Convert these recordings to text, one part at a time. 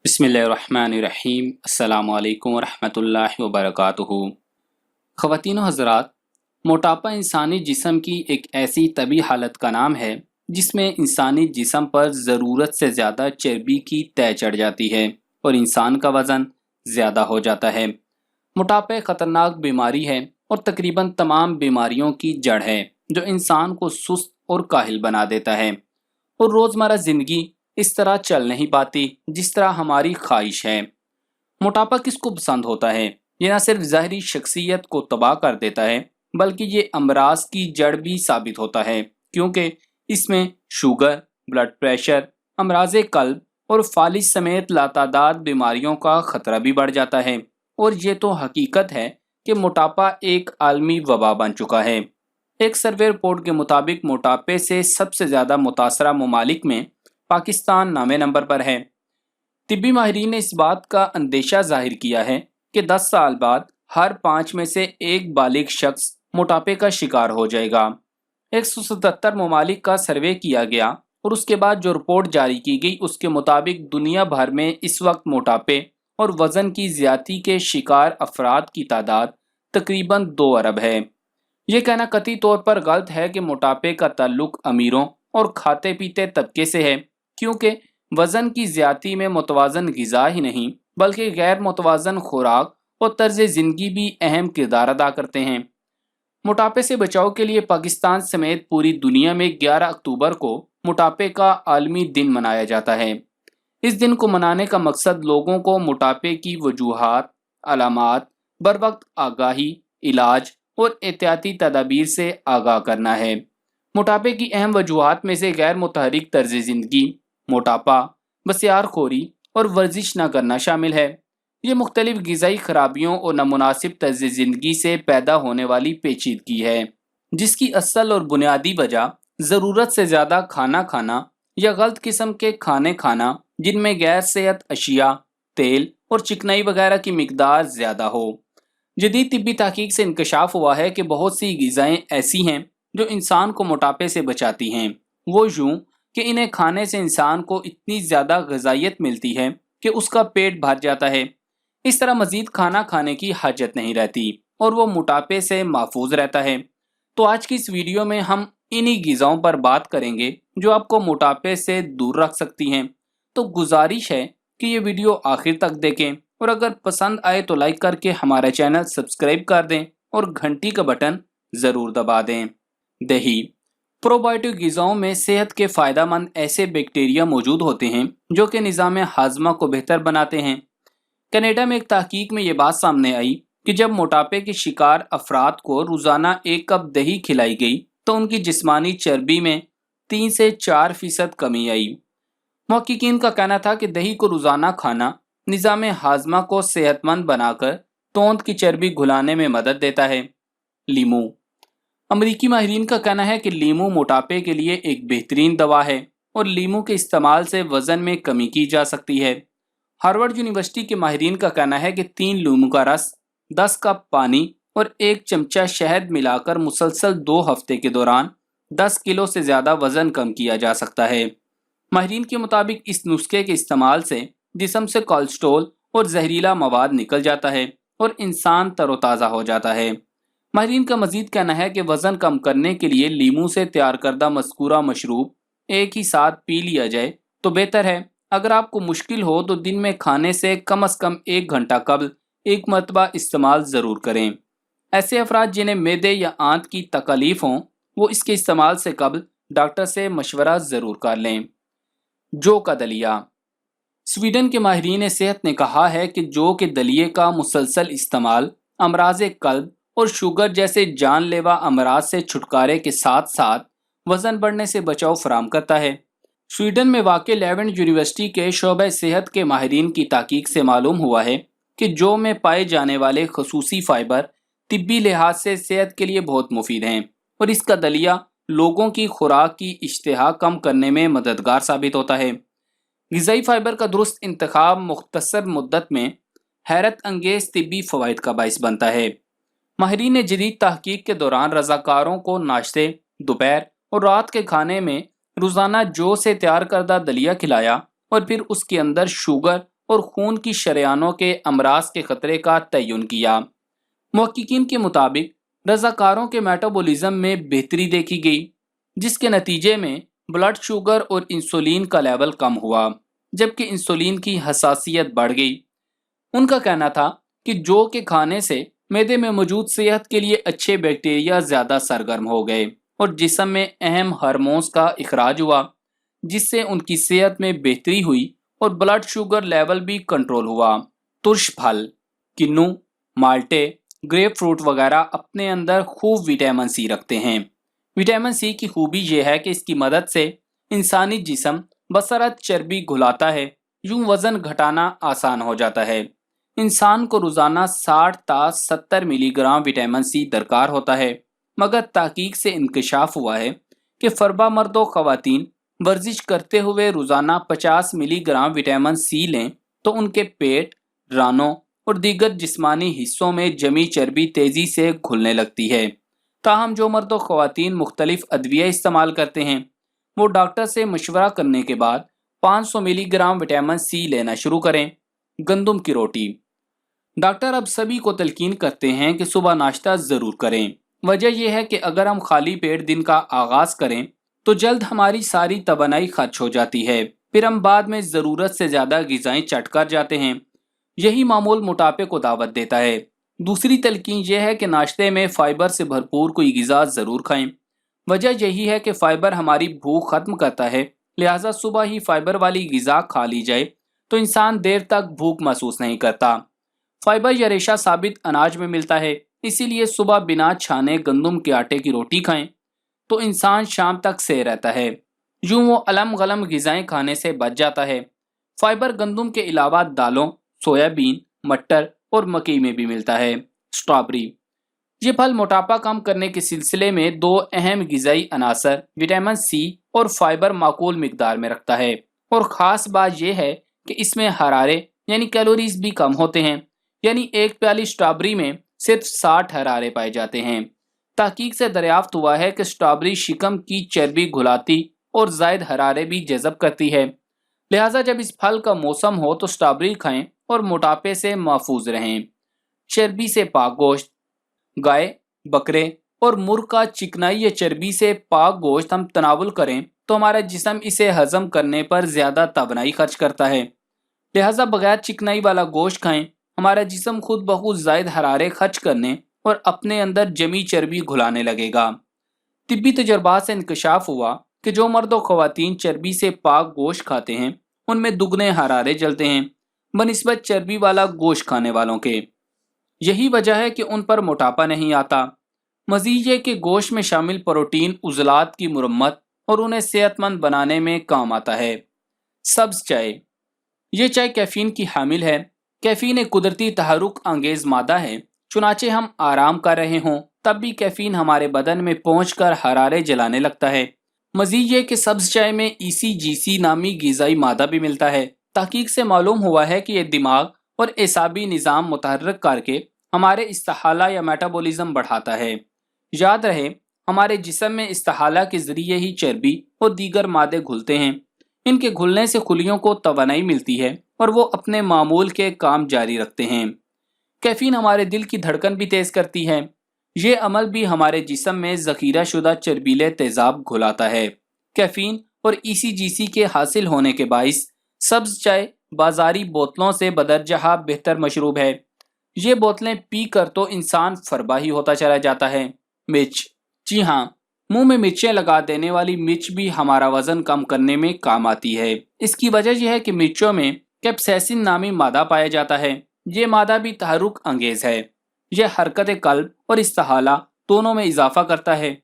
بسم اللہ الرحمن الرحیم۔ السلام علیکم ورحمۃ اللہ وبرکاتہ۔ خواتین و حضرات، موٹاپا انسانی جسم کی ایک ایسی طبی حالت کا نام ہے جس میں انسانی جسم پر ضرورت سے زیادہ چربی کی طے چڑھ جاتی ہے اور انسان کا وزن زیادہ ہو جاتا ہے۔ موٹاپا ایک خطرناک بیماری ہے اور تقریباً تمام بیماریوں کی جڑ ہے جو انسان کو سست اور کاہل بنا دیتا ہے، اور روزمرہ زندگی اس طرح چل نہیں پاتی جس طرح ہماری خواہش ہے۔ موٹاپا کس کو پسند ہوتا ہے؟ یہ نہ صرف ظاہری شخصیت کو تباہ کر دیتا ہے بلکہ یہ امراض کی جڑ بھی ثابت ہوتا ہے، کیونکہ اس میں شوگر، بلڈ پریشر، امراض قلب اور فالج سمیت لاتعداد بیماریوں کا خطرہ بھی بڑھ جاتا ہے۔ اور یہ تو حقیقت ہے کہ موٹاپا ایک عالمی وبا بن چکا ہے۔ ایک سروے رپورٹ کے مطابق موٹاپے سے سب سے زیادہ متاثرہ ممالک میں پاکستان نامے نمبر پر ہے۔ طبی ماہرین نے اس بات کا اندیشہ ظاہر کیا ہے کہ 10 سال بعد ہر 5 میں سے ایک بالغ شخص موٹاپے کا شکار ہو جائے گا۔ 177 ممالک کا سروے کیا گیا اور اس کے بعد جو رپورٹ جاری کی گئی اس کے مطابق دنیا بھر میں اس وقت موٹاپے اور وزن کی زیادتی کے شکار افراد کی تعداد تقریباً 2 ارب ہے۔ یہ کہنا قطعی طور پر غلط ہے کہ موٹاپے کا تعلق امیروں اور کھاتے پیتے طبقے سے ہے، کیونکہ وزن کی زیادتی میں متوازن غذا ہی نہیں بلکہ غیر متوازن خوراک اور طرز زندگی بھی اہم کردار ادا کرتے ہیں۔ موٹاپے سے بچاؤ کے لیے پاکستان سمیت پوری دنیا میں 11 اکتوبر کو موٹاپے کا عالمی دن منایا جاتا ہے۔ اس دن کو منانے کا مقصد لوگوں کو موٹاپے کی وجوہات، علامات، بروقت آگاہی، علاج اور احتیاطی تدابیر سے آگاہ کرنا ہے۔ موٹاپے کی اہم وجوہات میں سے غیر متحرک طرز زندگی، موٹاپا، بسیار خوری اور ورزش نہ کرنا شامل ہے۔ یہ مختلف غذائی خرابیوں اور نامناسب طرز زندگی سے پیدا ہونے والی پیچیدگی ہے، جس کی اصل اور بنیادی وجہ ضرورت سے زیادہ کھانا کھانا یا غلط قسم کے کھانے کھانا جن میں غیر صحت اشیاء، تیل اور چکنائی وغیرہ کی مقدار زیادہ ہو۔ جدید طبی تحقیق سے انکشاف ہوا ہے کہ بہت سی غذائیں ایسی ہیں جو انسان کو موٹاپے سے بچاتی ہیں، وہ یوں کہ انہیں کھانے سے انسان کو اتنی زیادہ غذائیت ملتی ہے کہ اس کا پیٹ بھر جاتا ہے۔ اس طرح مزید کھانا کھانے کی حاجت نہیں رہتی اور وہ موٹاپے سے محفوظ رہتا ہے۔ تو آج کی اس ویڈیو میں ہم انہی غذاؤں پر بات کریں گے جو آپ کو موٹاپے سے دور رکھ سکتی ہیں۔ تو گزارش ہے کہ یہ ویڈیو آخر تک دیکھیں، اور اگر پسند آئے تو لائک کر کے ہمارا چینل سبسکرائب کر دیں اور گھنٹی کا بٹن ضرور دبا دیں۔ دہی۔ پروبائیوٹک غذاؤں میں صحت کے فائدہ مند ایسے بیکٹیریا موجود ہوتے ہیں جو کہ نظام ہاضمہ کو بہتر بناتے ہیں۔ کینیڈا میں ایک تحقیق میں یہ بات سامنے آئی کہ جب موٹاپے کے شکار افراد کو روزانہ 1 کپ دہی کھلائی گئی تو ان کی جسمانی چربی میں 3 سے 4% کمی آئی۔ محققین کا کہنا تھا کہ دہی کو روزانہ کھانا نظام ہاضمہ کو صحت مند بنا کر توند کی چربی گھلانے میں مدد دیتا ہے۔ لیمو۔ امریکی ماہرین کا کہنا ہے کہ لیمو موٹاپے کے لیے ایک بہترین دوا ہے اور لیمو کے استعمال سے وزن میں کمی کی جا سکتی ہے۔ ہارورڈ یونیورسٹی کے ماہرین کا کہنا ہے کہ 3 لیمو کا رس، 10 کپ پانی اور 1 چمچہ شہد ملا کر مسلسل 2 ہفتے کے دوران 10 کلو سے زیادہ وزن کم کیا جا سکتا ہے۔ ماہرین کے مطابق اس نسخے کے استعمال سے جسم سے کولیسٹرول اور زہریلا مواد نکل جاتا ہے اور انسان تر و تازہ ہو جاتا ہے۔ ماہرین کا مزید کہنا ہے کہ وزن کم کرنے کے لیے لیمو سے تیار کردہ مذکورہ مشروب ایک ہی ساتھ پی لیا جائے تو بہتر ہے۔ اگر آپ کو مشکل ہو تو دن میں کھانے سے کم از کم 1 گھنٹہ قبل 1 مرتبہ استعمال ضرور کریں۔ ایسے افراد جنہیں معدے یا آنت کی تکالیف ہوں وہ اس کے استعمال سے قبل ڈاکٹر سے مشورہ ضرور کر لیں۔ جو کا دلیا۔ سویڈن کے ماہرین صحت نے کہا ہے کہ جو کے دلیے کا مسلسل استعمال امراض قلب اور شوگر جیسے جان لیوا امراض سے چھٹکارے کے ساتھ ساتھ وزن بڑھنے سے بچاؤ فراہم کرتا ہے۔ سویڈن میں واقع لیونڈ یونیورسٹی کے شعبہ صحت کے ماہرین کی تحقیق سے معلوم ہوا ہے کہ جو میں پائے جانے والے خصوصی فائبر طبی لحاظ سے صحت کے لیے بہت مفید ہیں، اور اس کا دلیہ لوگوں کی خوراک کی اشتہا کم کرنے میں مددگار ثابت ہوتا ہے۔ غذائی فائبر کا درست انتخاب مختصر مدت میں حیرت انگیز طبی فوائد کا باعث بنتا ہے۔ ماہرین نے جدید تحقیق کے دوران رضاکاروں کو ناشتے، دوپہر اور رات کے کھانے میں روزانہ جو سے تیار کردہ دلیہ کھلایا اور پھر اس کے اندر شوگر اور خون کی شریانوں کے امراض کے خطرے کا تعین کیا۔ محققین کے مطابق رضاکاروں کے میٹابولزم میں بہتری دیکھی گئی، جس کے نتیجے میں بلڈ شوگر اور انسولین کا لیول کم ہوا، جبکہ انسولین کی حساسیت بڑھ گئی۔ ان کا کہنا تھا کہ جو کے کھانے سے معدے میں موجود صحت کے لیے اچھے بیکٹیریا زیادہ سرگرم ہو گئے اور جسم میں اہم ہارمونز کا اخراج ہوا، جس سے ان کی صحت میں بہتری ہوئی اور بلڈ شوگر لیول بھی کنٹرول ہوا۔ ترش پھل، کنو، مالٹے، گریپ فروٹ وغیرہ اپنے اندر خوب وٹامن سی رکھتے ہیں۔ وٹامن سی کی خوبی یہ ہے کہ اس کی مدد سے انسانی جسم بصرت چربی گھلاتا ہے، یوں وزن گھٹانا آسان ہو جاتا ہے۔ انسان کو روزانہ 60 تا 70 ملی گرام وٹامن سی درکار ہوتا ہے، مگر تحقیق سے انکشاف ہوا ہے کہ فربا مرد و خواتین ورزش کرتے ہوئے روزانہ 50 ملی گرام وٹامن سی لیں تو ان کے پیٹ، رانوں اور دیگر جسمانی حصوں میں جمی چربی تیزی سے گھلنے لگتی ہے۔ تاہم جو مرد و خواتین مختلف ادویہ استعمال کرتے ہیں، وہ ڈاکٹر سے مشورہ کرنے کے بعد 500 ملی گرام وٹامن سی لینا شروع کریں۔ گندم کی روٹی، ڈاکٹر اب سبھی کو تلقین کرتے ہیں کہ صبح ناشتہ ضرور کریں۔ وجہ یہ ہے کہ اگر ہم خالی پیٹ دن کا آغاز کریں تو جلد ہماری ساری توانائی خرچ ہو جاتی ہے، پھر ہم بعد میں ضرورت سے زیادہ غذائیں چٹ کر جاتے ہیں۔ یہی معمول موٹاپے کو دعوت دیتا ہے۔ دوسری تلقین یہ ہے کہ ناشتے میں فائبر سے بھرپور کوئی غذا ضرور کھائیں۔ وجہ یہی ہے کہ فائبر ہماری بھوک ختم کرتا ہے، لہٰذا صبح ہی فائبر والی غذا کھا لی جائے تو انسان دیر تک بھوک محسوس نہیں کرتا۔ فائبر یا ریشہ ثابت اناج میں ملتا ہے، اسی لیے صبح بنا چھانے گندم کے آٹے کی روٹی کھائیں تو انسان شام تک صحیح رہتا ہے، یوں وہ الم غلم غذائیں کھانے سے بچ جاتا ہے۔ فائبر گندم کے علاوہ دالوں، سویا بین، مٹر اور مکئی میں بھی ملتا ہے۔ اسٹرابری، یہ پھل موٹاپا کم کرنے کے سلسلے میں دو اہم غذائی عناصر وٹامن سی اور فائبر معقول مقدار میں رکھتا ہے، اور خاص بات یہ ہے کہ اس میں حرارے یعنی کیلوریز بھی کم ہوتے ہیں، یعنی ایک پیالی اسٹرابری میں صرف 60 حرارے پائے جاتے ہیں۔ تحقیق سے دریافت ہوا ہے کہ اسٹرابری شکم کی چربی گھلاتی اور زائد حرارے بھی جذب کرتی ہے، لہٰذا جب اس پھل کا موسم ہو تو اسٹرابری کھائیں اور موٹاپے سے محفوظ رہیں۔ چربی سے پاک گوشت، گائے، بکرے اور مرغ کا چکنائی یا چربی سے پاک گوشت ہم تناول کریں تو ہمارا جسم اسے ہضم کرنے پر زیادہ توانائی خرچ کرتا ہے، لہٰذا بغیر چکنائی والا گوشت کھائیں۔ ہمارا جسم خود بخود زائد حرارے خرچ کرنے اور اپنے اندر جمی چربی گھلانے لگے گا۔ طبی تجربات سے انکشاف ہوا کہ جو مرد و خواتین چربی سے پاک گوشت کھاتے ہیں ان میں دگنے حرارے جلتے ہیں بنسبت چربی والا گوشت کھانے والوں کے۔ یہی وجہ ہے کہ ان پر موٹاپا نہیں آتا۔ مزید یہ کہ گوشت میں شامل پروٹین عضلات کی مرمت اور انہیں صحت مند بنانے میں کام آتا ہے۔ سبز چائے، یہ چائے کیفین کی حامل ہے۔ کیفین ایک قدرتی تحرک انگیز مادہ ہے، چنانچہ ہم آرام کر رہے ہوں تب بھی کیفین ہمارے بدن میں پہنچ کر حرارے جلانے لگتا ہے۔ مزید یہ کہ سبز چائے میں ECGC نامی غذائی مادہ بھی ملتا ہے۔ تحقیق سے معلوم ہوا ہے کہ یہ دماغ اور اعصابی نظام متحرک کر کے ہمارے استحالہ یا میٹابولزم بڑھاتا ہے۔ یاد رہے، ہمارے جسم میں استحالہ کے ذریعے ہی چربی اور دیگر مادے گھلتے ہیں۔ ان کے گھلنے سے خلیوں کو توانائی ملتی ہے اور وہ اپنے معمول کے کام جاری رکھتے ہیں۔ کیفین ہمارے دل کی دھڑکن بھی تیز کرتی ہے۔ یہ عمل بھی ہمارے جسم میں ذخیرہ شدہ چربیلے تیزاب گھلاتا ہے۔ کیفین اور ECGC کے حاصل ہونے کے باعث سبز چائے بازاری بوتلوں سے بدرجہ بہتر مشروب ہے۔ یہ بوتلیں پی کر تو انسان فربا ہی ہوتا چلا جاتا ہے۔ مرچ، جی ہاں، منہ میں مرچیں لگا دینے والی مرچ بھی ہمارا وزن کم کرنے میں کام آتی ہے۔ اس کی وجہ یہ ہے کہ مرچوں میں کیپسیسن نامی مادہ پایا جاتا ہے۔ یہ مادہ بھی تحرک انگیز ہے۔ یہ حرکت قلب اور استحالہ دونوں میں اضافہ کرتا ہے،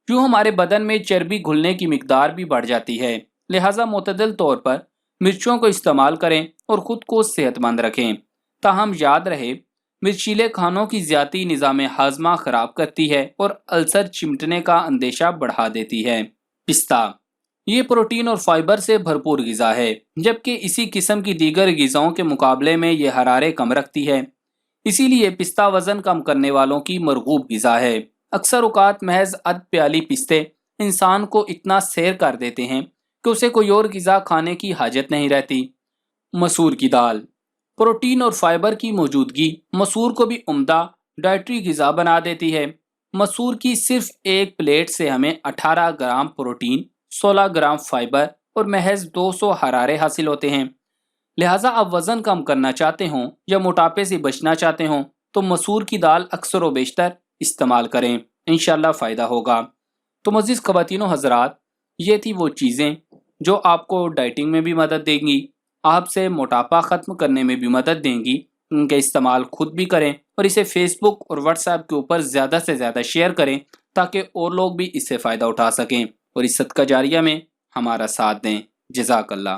یوں ہمارے بدن میں چربی گھلنے کی مقدار بھی بڑھ جاتی ہے۔ لہٰذا معتدل طور پر مرچوں کو استعمال کریں اور خود کو صحت مند رکھیں۔ تاہم یاد رہے، مرچیلے کھانوں کی زیادتی نظام ہاضمہ خراب کرتی ہے اور السر چمٹنے کا اندیشہ بڑھا دیتی ہے۔ پستہ، یہ پروٹین اور فائبر سے بھرپور غذا ہے، جبکہ اسی قسم کی دیگر غذاؤں کے مقابلے میں یہ حرارے کم رکھتی ہے، اسی لیے پستہ وزن کم کرنے والوں کی مرغوب غذا ہے۔ اکثر اوقات محض آدھ پیالی پستے انسان کو اتنا سیر کر دیتے ہیں کہ اسے کوئی اور غذا کھانے کی حاجت نہیں رہتی۔ مسور کی دال، پروٹین اور فائبر کی موجودگی مسور کو بھی عمدہ ڈائٹری غذا بنا دیتی ہے۔ مسور کی صرف ایک پلیٹ سے ہمیں 18 گرام پروٹین، 16 گرام فائبر اور محض 200 حرارے حاصل ہوتے ہیں۔ لہٰذا آپ وزن کم کرنا چاہتے ہوں یا موٹاپے سے بچنا چاہتے ہوں تو مسور کی دال اکثر و بیشتر استعمال کریں، انشاءاللہ فائدہ ہوگا۔ تو معزز خواتین و حضرات، یہ تھی وہ چیزیں جو آپ کو ڈائٹنگ میں بھی مدد دیں گی، آپ سے موٹاپا ختم کرنے میں بھی مدد دیں گی۔ ان کا استعمال خود بھی کریں اور اسے فیس بک اور واٹس ایپ کے اوپر زیادہ سے زیادہ شیئر کریں تاکہ اور لوگ بھی اس سے فائدہ اٹھا سکیں اور اس صدقہ جاریہ میں ہمارا ساتھ دیں۔ جزاک اللہ۔